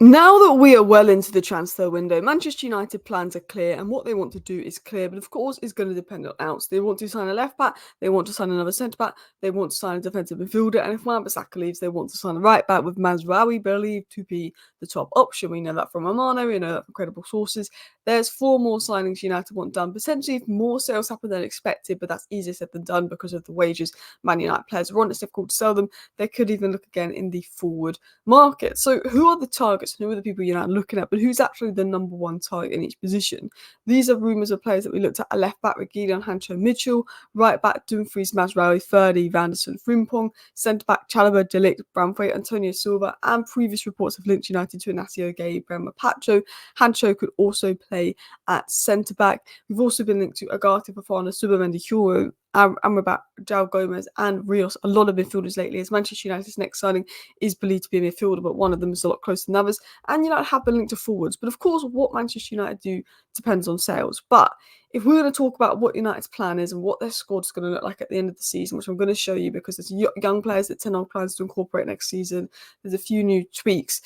Now that we are well into the transfer window, Manchester United plans are clear and what they want to do is clear, but of course it's going to depend on outs. They want to sign a left back, they want to sign another centre back, they want to sign a defensive midfielder, and if Wan-Bissaka leaves, they want to sign a right back with Mazraoui believed to be the top option. We know that from Amano, we know that from credible sources. There's 4 more signings United want done. Potentially more sales happen than expected, but that's easier said than done because of the wages Man United players are on. It's difficult to sell them. They could even look again in the forward market. So who are the targets? Who are the people you're now looking at? But who's actually the number one target in each position? These are rumours of players that we looked at: a left back with Gideon Hancho Mitchell, right back Dumfries Mazraoui, Ferdy, Vanderson, Frimpong, centre back Chalobah, De Ligt, Branthwaite, Antonio Silva, and previous reports have linked United to Inacio Gay, Brema Pacho. Hancho could also play at centre back. We've also been linked to Ugarte, Fofana, Subamendi, Huro, Amrabat, João Gomez, and Rios. A lot of midfielders lately, as Manchester United's next signing is believed to be a midfielder, but one of them is a lot closer than others. And United have been linked to forwards. But of course, what Manchester United do depends on sales. But if we're going to talk about what United's plan is and what their squad is going to look like at the end of the season, which I'm going to show you because there's young players that Ten Hag plans to incorporate next season, there's a few new tweaks.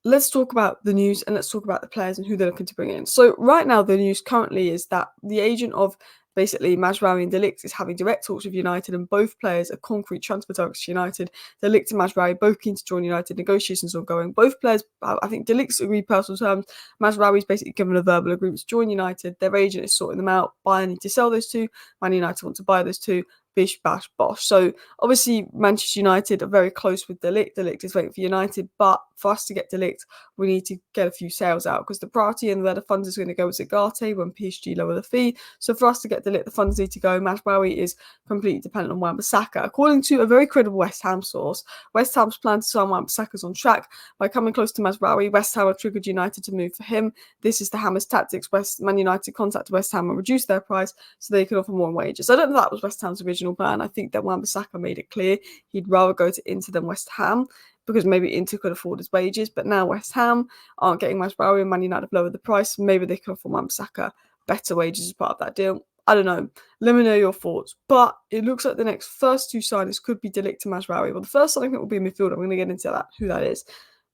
Let's talk about the news and let's talk about the players and who they're looking to bring in. So right now, the news currently is that the agent of basically Mazraoui and De Ligt is having direct talks with United, and both players are concrete transfer targets to United. De Ligt and Mazraoui both keen to join United. Negotiations are ongoing. Both players, I think De Ligt's agreed personal terms. Mazraoui's basically given a verbal agreement to join United. Their agent is sorting them out. Bayern need to sell those two. Man United want to buy those two. Bish, bash, bosh. So obviously Manchester United are very close with De Ligt. De Ligt is waiting for United, but for us to get De Ligt, we need to get a few sales out because the priority and where the funds is going to go is Ugarte when PSG lower the fee. So for us to get De Ligt, the funds need to go. Mazraoui is completely dependent on Wan-Bissaka. According to a very credible West Ham source, West Ham's plan to sign Wan-Bissaka is on track. By coming close to Mazraoui, West Ham have triggered United to move for him. This is the Hammers' tactics. Man United contacted West Ham and reduced their price so they could offer more wages. I don't know if that was West Ham's original plan. I think that Wan-Bissaka made it clear he'd rather go to Inter than West Ham because maybe Inter could afford his wages, but now West Ham aren't getting Mazraoui and Man United have lowered the price. Maybe they can offer Wan-Bissaka better wages as part of that deal. I don't know. Let me know your thoughts. But it looks like the next first 2 signings could be De Ligt and Mazraoui. Well, the first signing will be a midfielder. I'm going to get into that, who that is.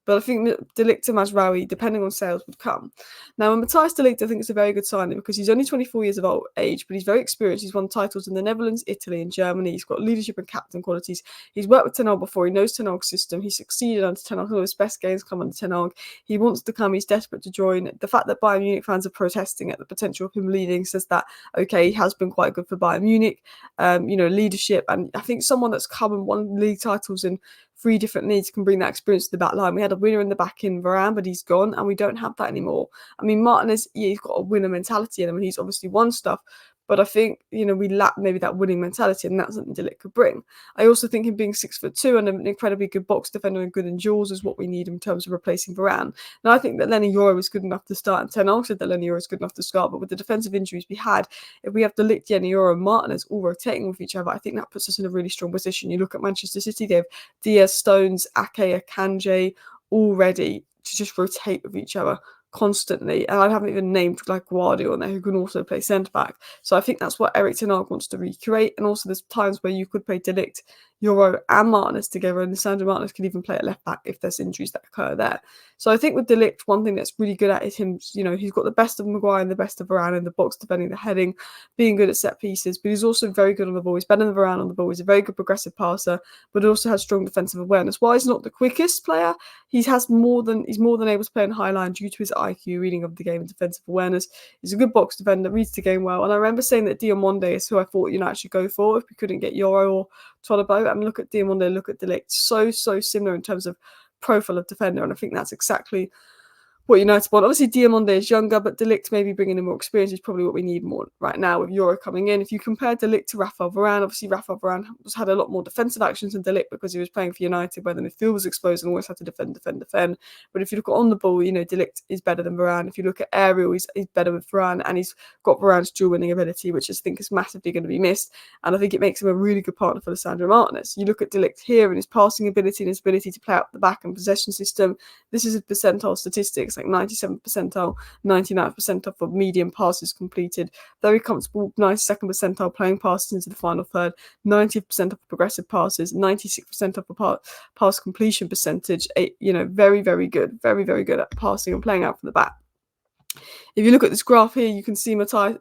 But I think De Ligt and Mazraoui, depending on sales, would come. Now, Matthijs De Ligt, I think it's a very good signing because he's only 24 years of age, but he's very experienced. He's won titles in the Netherlands, Italy, and Germany. He's got leadership and captain qualities. He's worked with Ten Hag before. He knows Ten Hag's system. He succeeded under Ten Hag. Some of his best games come under Ten Hag. He wants to come. He's desperate to join. The fact that Bayern Munich fans are protesting at the potential of him leaving says that, okay, he has been quite good for Bayern Munich. Leadership. And I think someone that's come and won league titles in 3 different leagues can bring that experience to the back line. We had a winner in the back in Varane, but he's gone, and we don't have that anymore. I mean, Martinez, he's got a winner mentality in him, and he's obviously won stuff. But I think, we lack maybe that winning mentality, and that's something De Ligt could bring. I also think him being 6'2" and an incredibly good box defender and good in duels is what we need in terms of replacing Varane. Now, I think that Leny Yoro is good enough to start, and Ten Hag said that Leny Yoro is good enough to start, but with the defensive injuries we had, if we have De Ligt, Leny Yoro, and Martinez all rotating with each other, I think that puts us in a really strong position. You look at Manchester City, they have Diaz, Stones, Ake, Akanji, all ready to just rotate with each other constantly, and I haven't even named like Guardiola on there who can also play centre back. So I think that's what Erik ten Hag wants to recreate. And also there's times where you could play De Ligt, Yoro, and Martinez together, and Sandro Martinez could even play at left back if there's injuries that occur there. So I think with De Ligt, one thing that's really good at is him. He's got the best of Maguire and the best of Varane in the box, defending the heading, being good at set pieces, but he's also very good on the ball. He's better than Varane on the ball. He's a very good progressive passer, but also has strong defensive awareness. While he's not the quickest player, he's more than able to play in high line due to his IQ, reading of the game, and defensive awareness. He's a good box defender, reads the game well. And I remember saying that Diamonde is who I thought United should go for if we couldn't get Yoro or Tolabo. I mean, look at Diamonde, look at De Ligt. So similar in terms of profile of defender. And I think that's exactly what United want. Obviously, Diamonde is younger, but De Ligt maybe bringing in more experience is probably what we need more right now with Yoro coming in. If you compare De Ligt to Rafael Varane, obviously Rafael Varane has had a lot more defensive actions than De Ligt because he was playing for United where the midfield was exposed and always had to defend. But if you look at on the ball, De Ligt is better than Varane. If you look at aerial, he's better with Varane, and he's got Varane's dual winning ability, which I think is massively going to be missed. And I think it makes him a really good partner for Sandro Martinez. You look at De Ligt here and his passing ability and his ability to play out the back and possession system. This is his percentile statistics. statistics like 97th percentile, 99th percentile for medium passes completed, very comfortable 92nd percentile playing passes into the final third, 90th percentile for progressive passes, 96th percentile for pass completion percentage. Very, very good, very, very good at passing and playing out from the back. If you look at this graph here, you can see Matthijs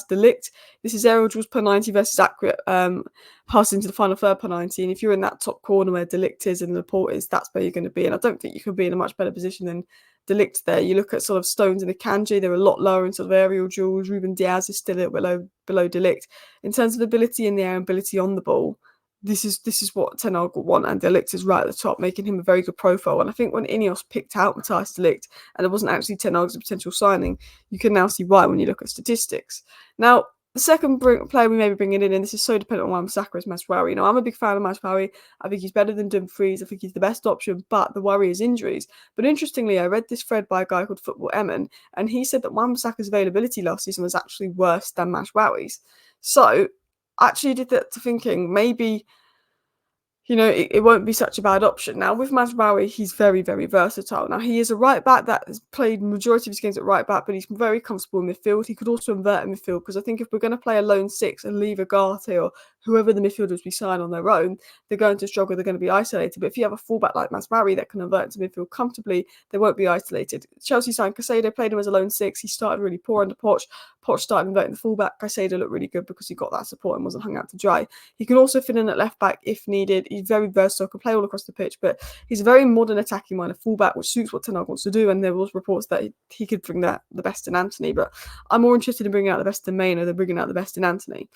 de Ligt. This is aerial duels per 90 versus accurate passing to the final third per 90. And if you're in that top corner where de Ligt is and Laporte is, that's where you're going to be. And I don't think you can be in a much better position than de Ligt there. You look at sort of Stones and Akanji, they're a lot lower in sort of aerial duels. Ruben Diaz is still a little below de Ligt. In terms of ability in the air and ability on the ball, this is what Ten Hag will want, and de Ligt is right at the top, making him a very good profile. And I think when Ineos picked out Matthijs de Ligt, and it wasn't actually Ten Hag as a potential signing, you can now see why when you look at statistics. Now, the second player we may be bringing in, and this is so dependent on Wan-Bissaka, is Mazraoui. I'm a big fan of Mazraoui. I think he's better than Dumfries. I think he's the best option, but the worry is injuries. But interestingly, I read this thread by a guy called Football Emin, and he said that Wan-Bissaka's availability last season was actually worse than Mazraoui's. So I actually did that to thinking maybe, it won't be such a bad option. Now, with Mazraoui, he's very, very versatile. Now, he is a right back that has played majority of his games at right back, but he's very comfortable in midfield. He could also invert in midfield, because I think if we're going to play a lone six and leave Ugarte or whoever the midfielders we sign on their own, they're going to struggle, they're going to be isolated. But if you have a fullback like Mazraoui that can invert into midfield comfortably, they won't be isolated. Chelsea signed Caicedo, played him as a lone six. He started really poor under Poch. Poch started inverting the fullback. Caicedo looked really good because he got that support and wasn't hung out to dry. He can also fit in at left back if needed. He's very versatile, can play all across the pitch, but he's a very modern attacking minded fullback, which suits what Ten Hag wants to do. And there was reports that he could bring the best in Antony, but I'm more interested in bringing out the best in Maino than bringing out the best in Antony.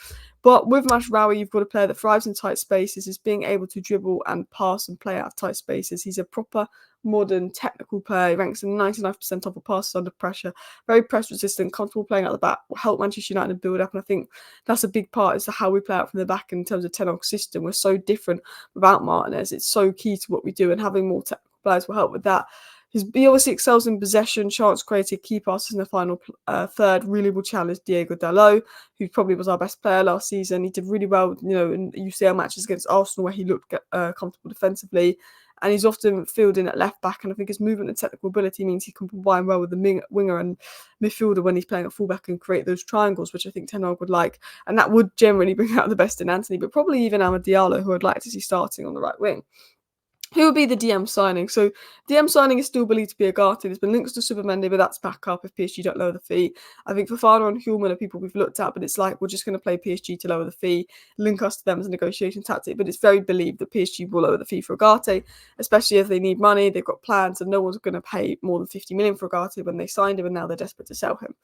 But with Mazraoui, you've got a player that thrives in tight spaces, is being able to dribble and pass and play out of tight spaces. He's a proper modern technical player. He ranks in the 99th percentile for passes under pressure, very press resistant, comfortable playing out the back, will help Manchester United build up. And I think that's a big part as to how we play out from the back in terms of Ten Hag's system. We're so different without Martinez. It's so key to what we do, and having more technical players will help with that. He obviously excels in possession, chance created, key passes in the final third. Really will challenge Diego Dalot, who probably was our best player last season. He did really well, in UCL matches against Arsenal where he looked comfortable defensively. And he's often fielding at left back, and I think his movement and technical ability means he can combine well with the winger and midfielder when he's playing at fullback and create those triangles, which I think Ten Hag would like. And that would generally bring out the best in Antony, but probably even Amad Diallo, who I'd like to see starting on the right wing. Who would be the DM signing? So DM signing is still believed to be Ugarte. There's been links to Supermendy, but that's back up if PSG don't lower the fee. I think Fofana and Hulman are people we've looked at, but it's like we're just going to play PSG to lower the fee, link us to them as a negotiation tactic. But it's very believed that PSG will lower the fee for Ugarte, especially if they need money, they've got plans, and no one's going to pay more than 50 million for Ugarte when they signed him, and now they're desperate to sell him.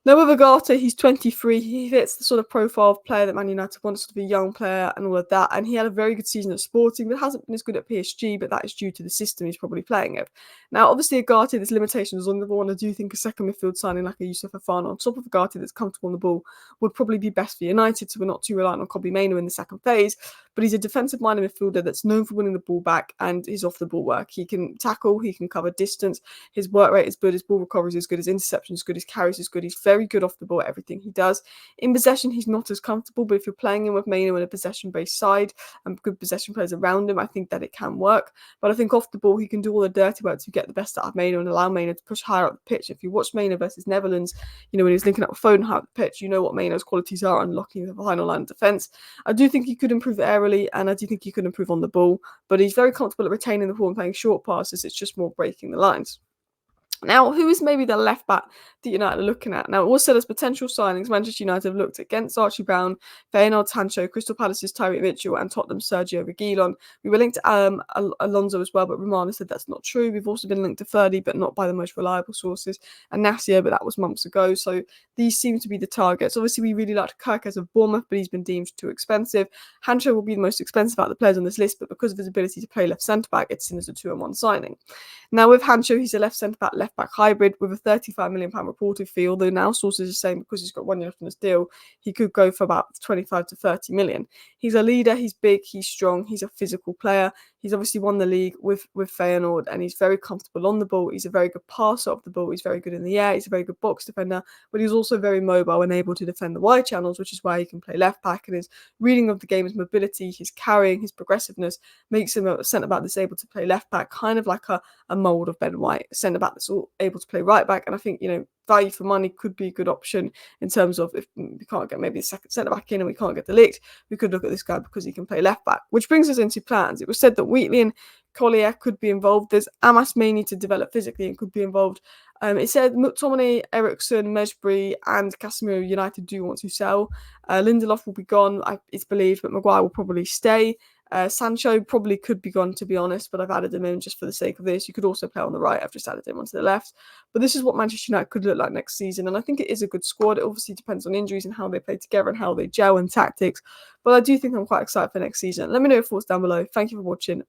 Now with Ugarte, he's 23. He fits the sort of profile of player that Man United wants, sort of a young player and all of that. And he had a very good season at Sporting, but hasn't been as good at PSG, but that is due to the system he's probably playing in. Now, obviously, Ugarte, there's limitations on the ball, and I do think a second midfield signing like a Youssouf Fofana on top of Ugarte that's comfortable on the ball would probably be best for United, so we're not too reliant on Kobbie Mainoo in the second phase. But he's a defensive-minded midfielder that's known for winning the ball back and his off-the-ball work. He can tackle, he can cover distance, his work rate is good, his ball recovery is good, his interception is good, his carries is good, he's very good off the ball at everything he does. In possession, he's not as comfortable, but if you're playing him with Mainoo in a possession-based side and good possession players around him, I think that it can work. But I think off the ball, he can do all the dirty work to get the best out of Mainoo and allow Mainoo to push higher up the pitch. If you watch Mainoo versus Netherlands, when he was linking up with Foden high up the pitch, you know what Mainoo's qualities are, unlocking the final line of defence. I do think he could improve aerially, and I do think he could improve on the ball, but he's very comfortable at retaining the ball and playing short passes. It's just more breaking the lines. Now, who is maybe the left back that United are looking at? Now, it was said as potential signings, Manchester United have looked at Ghent's Archie Brown, Feyenoord's Sancho, Crystal Palace's Tyreek Mitchell, and Tottenham's Sergio Reguilon. We were linked to Alonso as well, but Romano said that's not true. We've also been linked to Ferdy, but not by the most reliable sources, and Nassia, but that was months ago. So these seem to be the targets. Obviously, we really liked Kirk of Bournemouth, but he's been deemed too expensive. Hancho will be the most expensive out of the players on this list, but because of his ability to play left centre-back, it's seen as a 2-on-1 signing. Now, with Hancho, he's a left centre-back, left-back hybrid with a £35 million reported fee, although now sources are saying because he's got 1 year left on his deal, he could go for about 25 to 30 million. He's a leader, he's big, he's strong, he's a physical player. He's obviously won the league with Feyenoord, and he's very comfortable on the ball. He's a very good passer of the ball. He's very good in the air. He's a very good box defender, but he's also very mobile and able to defend the wide channels, which is why he can play left back. And his reading of the game, his mobility, his carrying, his progressiveness makes him a centre-back that's able to play left back, kind of like a mould of Ben White, a centre-back that's all able to play right back. And I think, value for money could be a good option in terms of if we can't get maybe a second centre-back in and we can't get the Ligt, we could look at this guy because he can play left back. Which brings us into plans. It was said that Wheatley and Collier could be involved. There's Amas may need to develop physically and could be involved. It said McTominay, Eriksson, Mazraoui and Casemiro United do want to sell. Lindelof will be gone, it's believed, but Maguire will probably stay. Sancho probably could be gone, to be honest, but I've added him in just for the sake of this. You could also play on the right. I've just added him onto the left. But this is what Manchester United could look like next season, and I think it is a good squad. It obviously depends on injuries and how they play together and how they gel and tactics, but I do think I'm quite excited for next season. Let me know your thoughts down below. Thank you for watching.